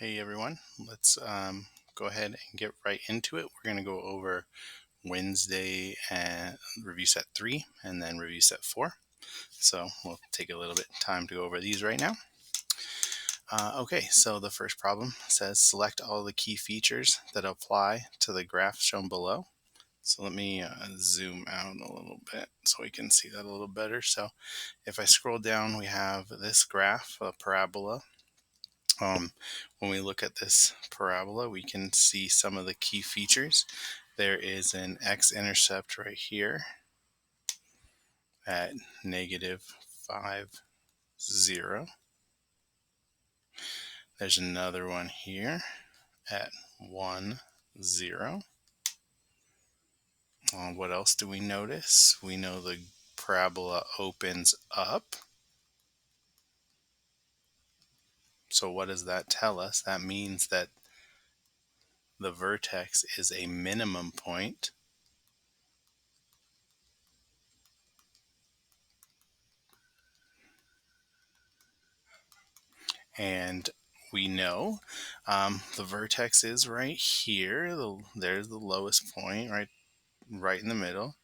Hey everyone, let's go ahead and get right into it. We're going to go over Wednesday and review set 3 and then review set 4. So we'll take a little bit of time to go over these right now. Okay, so the first problem says select all the key features that apply to the graph shown below. So let me zoom out a little bit so we can see that a little better. So if I scroll down, we have this graph, a parabola. When we look at this parabola, we can see some of the key features. There is an x-intercept right here at -5, 0. There's another one here at 1, 0. What else do we notice? We know the parabola opens up. So what does that tell us? That means that the vertex is a minimum point. And we know the vertex is right here. There's the lowest point, right in the middle.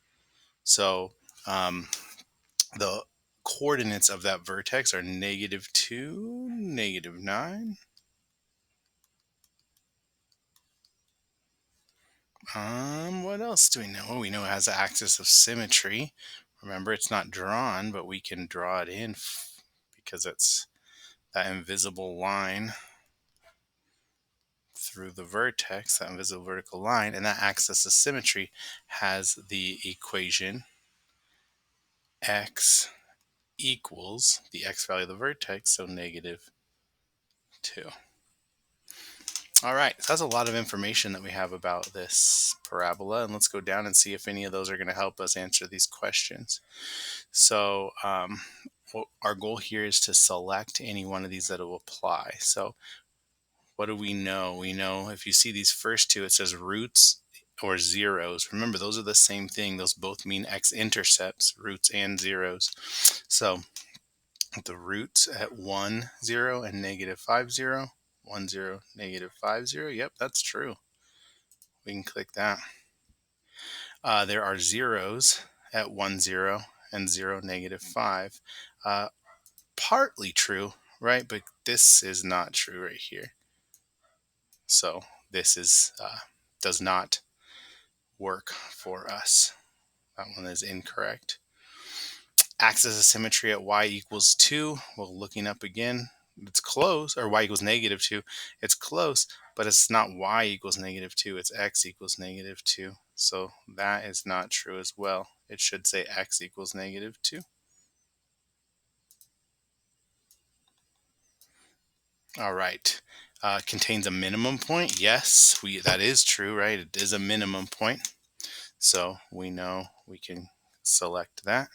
So the coordinates of that vertex are -2, -9. What else do we know? We know it has an axis of symmetry. Remember, it's not drawn, but we can draw it in because it's that invisible line through the vertex, that invisible vertical line, and that axis of symmetry has the equation x equals the x value of the vertex, so -2. All right, so that's a lot of information that we have about this parabola, and let's go down and see if any of those are going to help us answer these questions. So our goal here is to select any one of these that will apply. So what do we know? We know if you see these first two, it says roots or zeros. Remember, those are the same thing. Those both mean x-intercepts, roots and zeros. So the roots at 1, 0 and -5, 0. 1, 0, -5, 0. Yep, that's true. We can click that. There are zeros at 1, 0 and 0, -5. Partly true, right? But this is not true right here. So this is does not work for us. That one is incorrect. Axis of symmetry at y equals 2. Well, looking up again, it's close, or y equals -2. It's close, but it's not y equals -2. It's x equals -2. So that is not true as well. It should say x equals -2. All right. Contains a minimum point. Yes, that is true, right? It is a minimum point. So we know we can select that.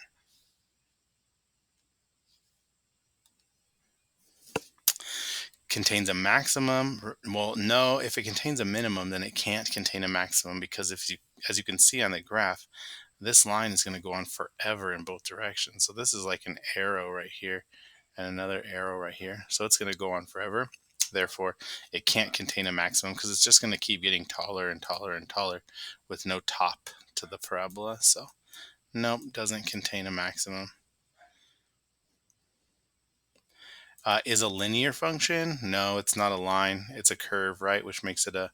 Contains a maximum. Well, no, if it contains a minimum, then it can't contain a maximum, because as you can see on the graph, this line is going to go on forever in both directions. So this is like an arrow right here and another arrow right here. So it's going to go on forever. Therefore, it can't contain a maximum because it's just going to keep getting taller and taller and taller with no top to the parabola. So nope, doesn't contain a maximum. Is a linear function? No, it's not a line. It's a curve, right? Which makes it a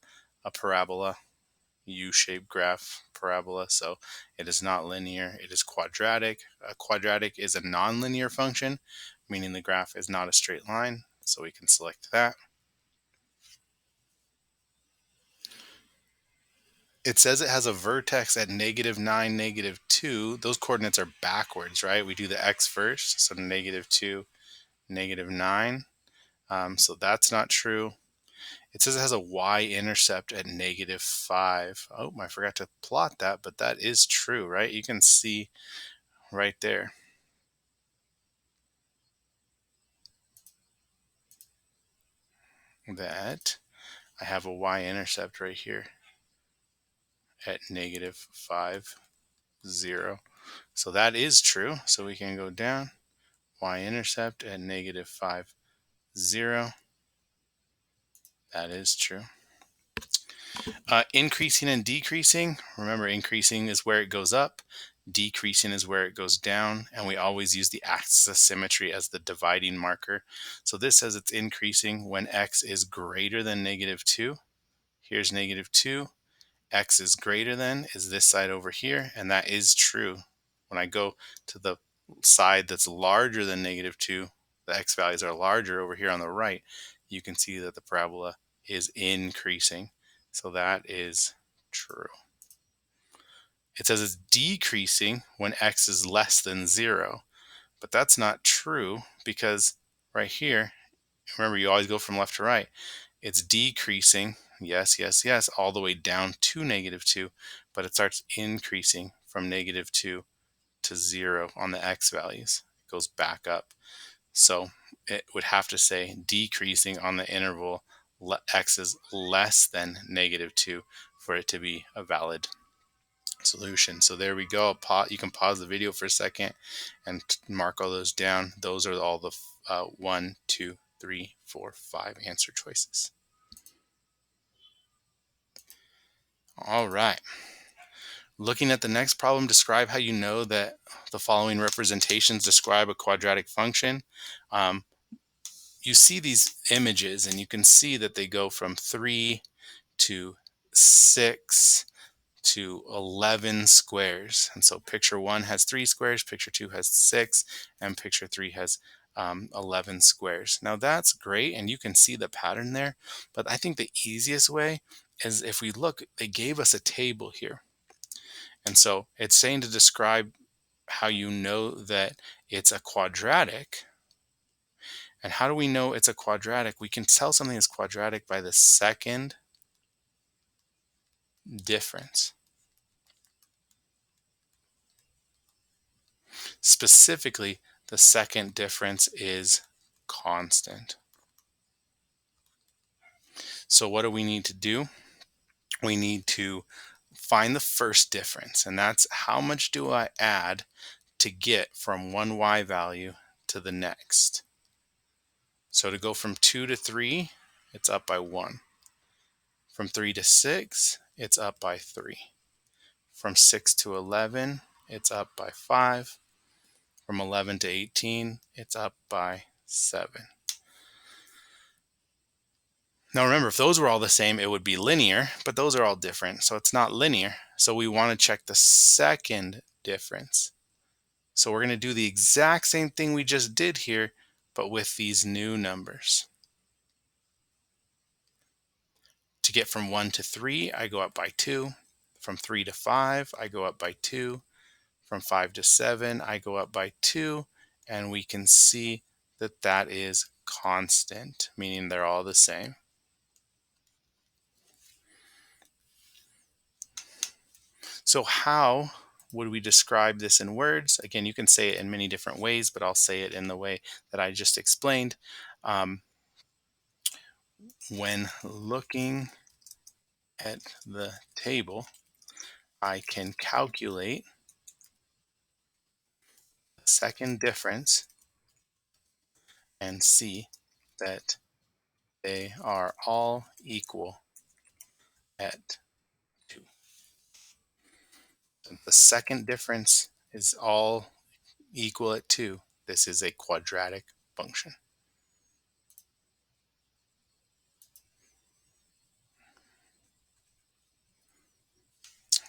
parabola, U-shaped graph parabola. So it is not linear. It is quadratic. A quadratic is a nonlinear function, meaning the graph is not a straight line. So we can select that. It says it has a vertex at -9, -2. Those coordinates are backwards, right? We do the x first, so -2, -9. So that's not true. It says it has a y-intercept at -5. Oh, I forgot to plot that, but that is true, right? You can see right there. That I have a y-intercept right here at -5, 0. So that is true. So we can go down, y-intercept at -5, 0. That is true. Increasing and decreasing. Remember, increasing is where it goes up. Decreasing is where it goes down. And we always use the axis of symmetry as the dividing marker. So this says it's increasing when x is greater than -2. Here's -2. X is greater than is this side over here. And that is true. When I go to the side that's larger than -2, the x values are larger over here on the right. You can see that the parabola is increasing. So that is true. It says it's decreasing when x is less than 0, but that's not true because right here, remember you always go from left to right, it's decreasing, yes, yes, yes, all the way down to -2, but it starts increasing from -2 to 0 on the x values. It goes back up. So it would have to say decreasing on the interval x is less than -2 for it to be a valid solution. So there we go. You can pause the video for a second and mark all those down. Those are all the 1, 2, 3, 4, 5 answer choices. All right. Looking at the next problem, describe how you know that the following representations describe a quadratic function. You see these images and you can see that they go from 3 to 6 to 11 squares. And so picture 1 has 3 squares, picture 2 has 6, and picture 3 has 11 squares. Now that's great, and you can see the pattern there, but I think the easiest way is if we look, they gave us a table here. And so it's saying to describe how you know that it's a quadratic. And how do we know it's a quadratic? We can tell something is quadratic by the second difference. Specifically, the second difference is constant. So what do we need to do? We need to find the first difference, and that's how much do I add to get from one y value to the next. So to go from 2 to 3, it's up by 1. From 3 to 6, it's up by 3. From 6 to 11, it's up by 5. From 11 to 18, it's up by 7. Now remember, if those were all the same, it would be linear, but those are all different, so it's not linear. So we want to check the second difference. So we're going to do the exact same thing we just did here, but with these new numbers. To get from 1 to 3, I go up by 2. From 3 to 5, I go up by 2. From 5 to 7, I go up by 2. And we can see that that is constant, meaning they're all the same. So how would we describe this in words? Again, you can say it in many different ways, but I'll say it in the way that I just explained. When looking at the table, I can calculate the second difference and see that they are all equal at 2. And the second difference is all equal at 2. This is a quadratic function.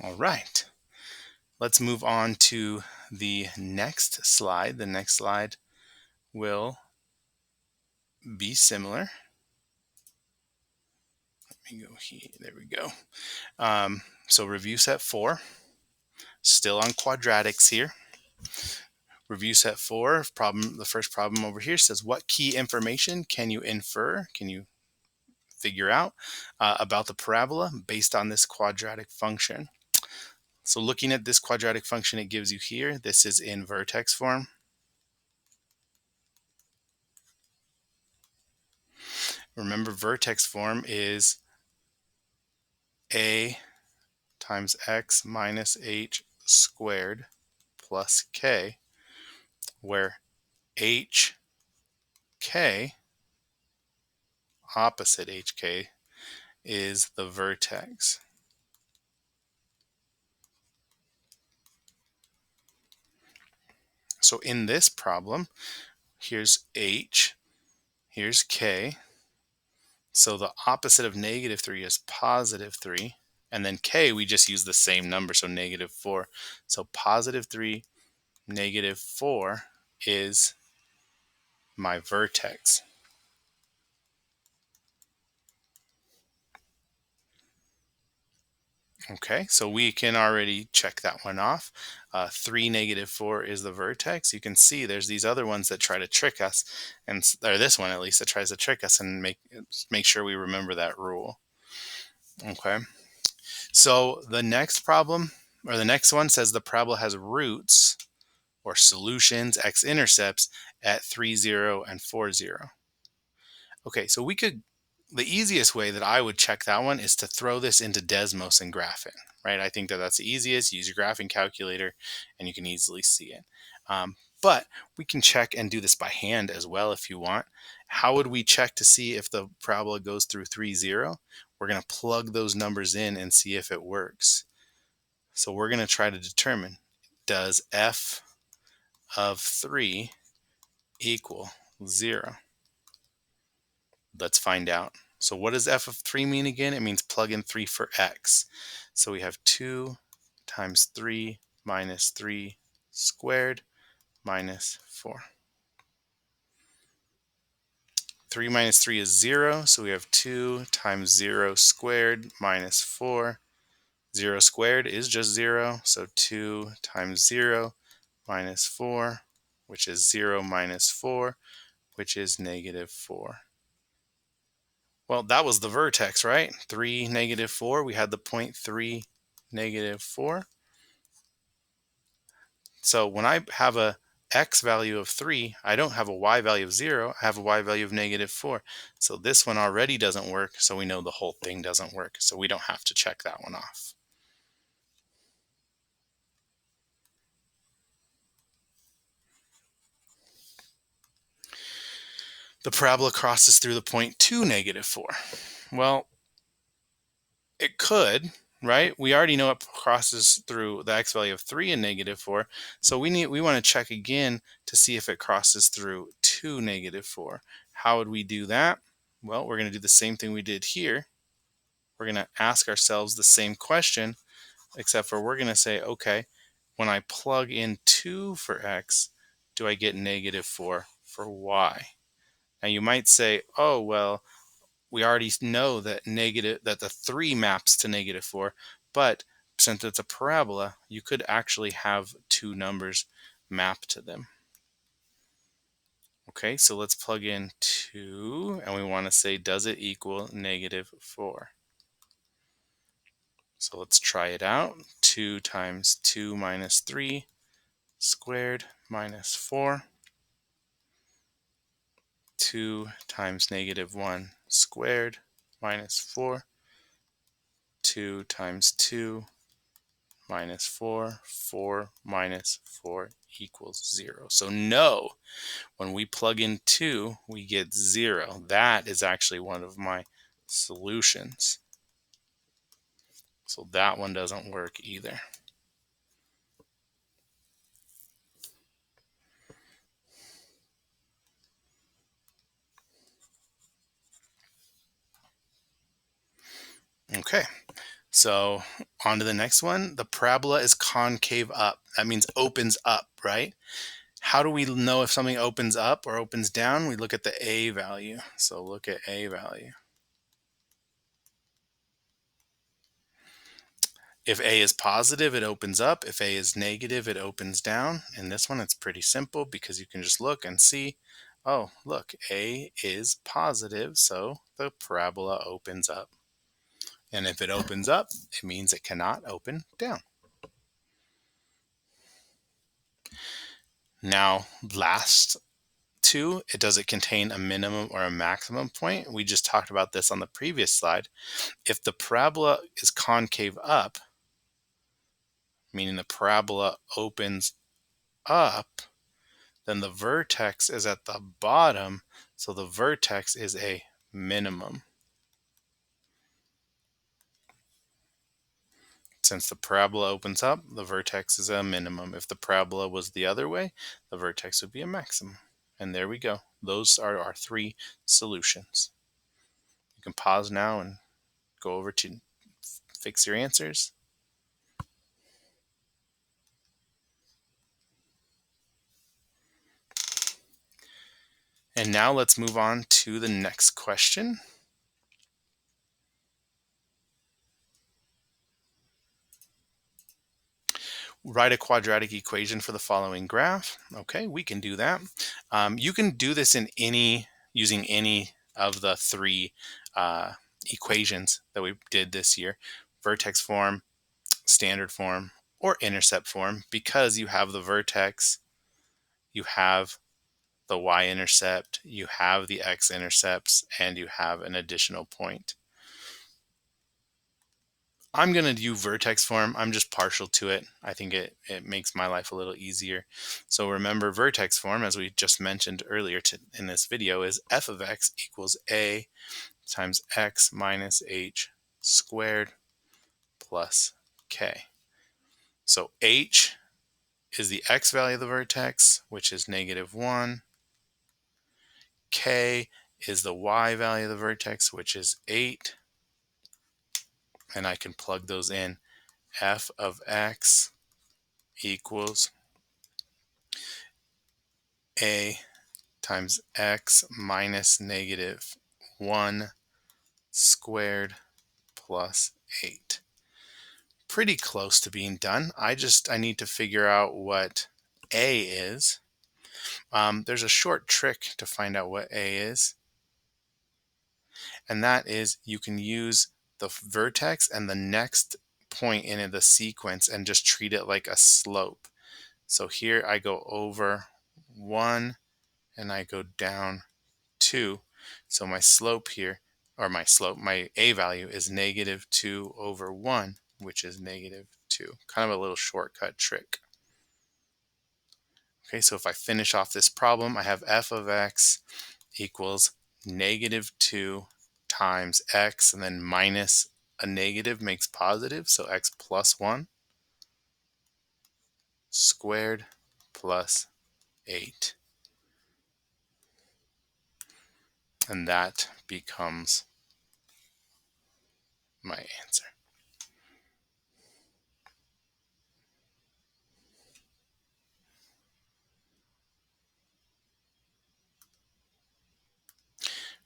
All right. Let's move on to the next slide. The next slide will be similar. Let me go here. There we go. So review set 4. Still on quadratics here. Review set 4. The first problem over here says, what key information can you infer? Can you figure out about the parabola based on this quadratic function? So looking at this quadratic function it gives you here, this is in vertex form. Remember, vertex form is a times x minus h squared plus k, where h, k opposite HK is the vertex. So in this problem, here's H, here's K. So the opposite of -3 is +3. And then K, we just use the same number, so -4. So +3, -4 is my vertex. Okay, so we can already check that one off. 3, -4 is the vertex. You can see there's these other ones that try to trick us, or this one at least that tries to trick us and make sure we remember that rule. Okay, so the next problem, or the next one, says the parabola has roots or solutions, x-intercepts at 3, 0, and 4, 0. Okay, so the easiest way that I would check that one is to throw this into Desmos and graph it, right? I think that that's the easiest. Use your graphing calculator and you can easily see it. But we can check and do this by hand as well if you want. How would we check to see if the parabola goes through 3, 0? We're going to plug those numbers in and see if it works. So we're going to try to determine, does f of 3 equal 0? Let's find out. So what does f of 3 mean again? It means plug in 3 for x. So we have 2 times 3 minus 3 squared minus 4. 3 minus 3 is 0, so we have 2 times 0 squared minus 4. 0 squared is just 0, so 2 times 0 minus 4, which is 0 minus 4, which is -4. Well, that was the vertex, right? 3, -4. We had the point 3, -4. So when I have a x value of 3, I don't have a y value of 0. I have a y value of -4. So this one already doesn't work, so we know the whole thing doesn't work. So we don't have to check that one off. The parabola crosses through the point 2, -4. Well, it could, right? We already know it crosses through the x value of 3 and -4. So we want to check again to see if it crosses through 2, -4. How would we do that? Well, we're going to do the same thing we did here. We're going to ask ourselves the same question, except for we're going to say, okay, when I plug in 2 for x, do I get -4 for y? Now you might say, oh, well, we already know that the 3 maps to -4, but since it's a parabola, you could actually have two numbers map to them. Okay, so let's plug in 2, and we want to say, does it equal -4? So let's try it out. 2 times 2 minus 3 squared minus 4. 2 times -1 squared minus 4. 2 times 2 minus 4. 4 minus 4 equals 0. So no, when we plug in 2, we get 0. That is actually one of my solutions. So that one doesn't work either. Okay, so on to the next one. The parabola is concave up. That means opens up, right? How do we know if something opens up or opens down? We look at the A value. So look at A value. If A is positive, it opens up. If A is negative, it opens down. In this one, it's pretty simple because you can just look and see, oh, look, A is positive, so the parabola opens up. And if it opens up, it means it cannot open down. Now, last two, does it contain a minimum or a maximum point? We just talked about this on the previous slide. If the parabola is concave up, meaning the parabola opens up, then the vertex is at the bottom, so the vertex is a minimum. Since the parabola opens up, the vertex is a minimum. If the parabola was the other way, the vertex would be a maximum. And there we go. Those are our three solutions. You can pause now and go over to fix your answers. And now let's move on to the next question. Write a quadratic equation for the following graph. Okay, we can do that. You can do this in using any of the three equations that we did this year: vertex form, standard form, or intercept form, because you have the vertex, you have the y-intercept, you have the x-intercepts, and you have an additional point. I'm going to do vertex form. I'm just partial to it. I think it makes my life a little easier. So remember, vertex form, as we just mentioned earlier in this video, is f of x equals a times x minus h squared plus k. So h is the x value of the vertex, which is -1. K is the y value of the vertex, which is 8. And I can plug those in. F of x equals a times x minus -1 squared plus 8. Pretty close to being done. I need to figure out what a is. There's a short trick to find out what a is, and that is you can use the vertex and the next point in the sequence and just treat it like a slope. So here I go over 1 and I go down 2. So my slope here, or my a value is -2 over 1, which is -2. Kind of a little shortcut trick. Okay, so if I finish off this problem, I have f of x equals -2 times x, and then minus a negative makes positive, so x plus 1 squared plus 8. And that becomes my answer.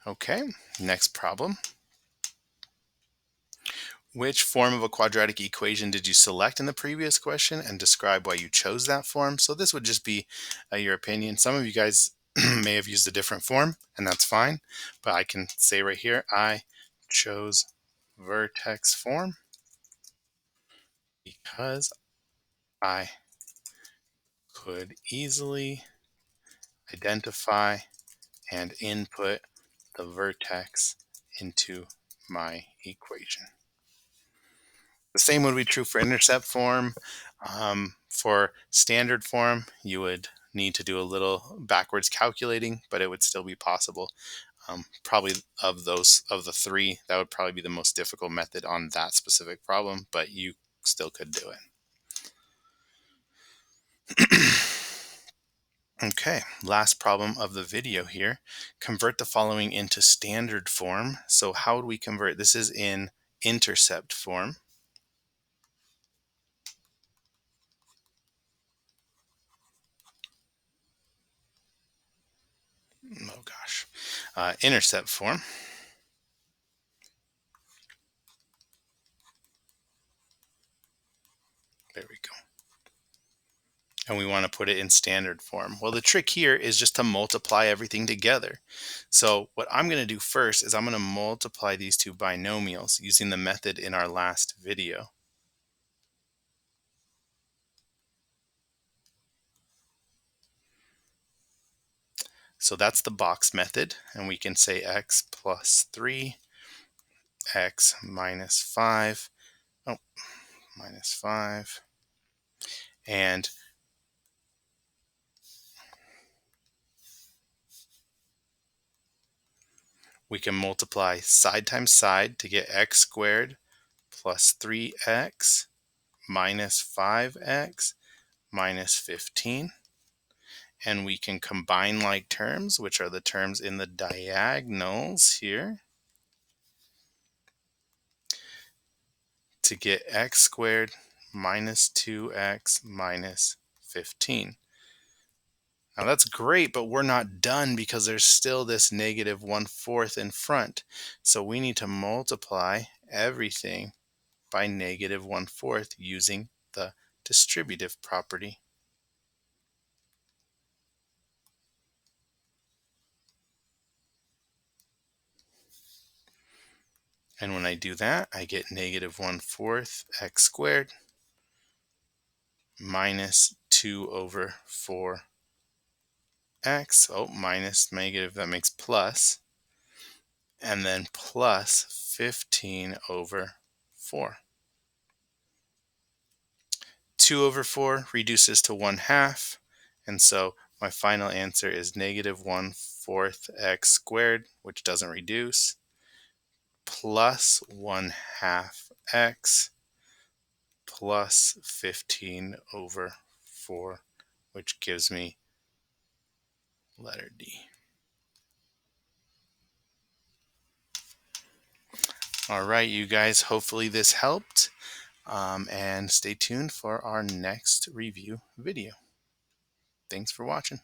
Okay, next problem. Which form of a quadratic equation did you select in the previous question, and describe why you chose that form? So this would just be your opinion. Some of you guys may have used a different form, and that's fine. But I can say right here, I chose vertex form because I could easily identify and input the vertex into my equation. The same would be true for intercept form. For standard form, you would need to do a little backwards calculating, but it would still be possible. Probably of the three, that would probably be the most difficult method on that specific problem, but you still could do it. Okay, last problem of the video here. Convert the following into standard form. So how would we convert? This is in intercept form. Oh gosh. Intercept form. There we go. And we want to put it in standard form. Well, the trick here is just to multiply everything together. So what I'm going to do first is I'm going to multiply these two binomials using the method in our last video. So that's the box method, and we can say x plus 3, x minus 5, minus 5, and We can multiply side times side to get x squared plus 3x minus 5x minus 15. And we can combine like terms, which are the terms in the diagonals here, to get x squared minus 2x minus 15. Now that's great, but we're not done because there's still this negative 1/4 in front. So we need to multiply everything by negative 1/4 using the distributive property. And when I do that, I get negative 1/4 x squared minus 2 over 4x. Oh, minus negative, that makes plus. And then plus 15 over 4. 2 over 4 reduces to 1/2. And so my final answer is negative 1/4 x squared, which doesn't reduce, plus 1/2 x plus 15 over 4, which gives me letter D. All right, you guys, hopefully this helped. And stay tuned for our next review video. Thanks for watching.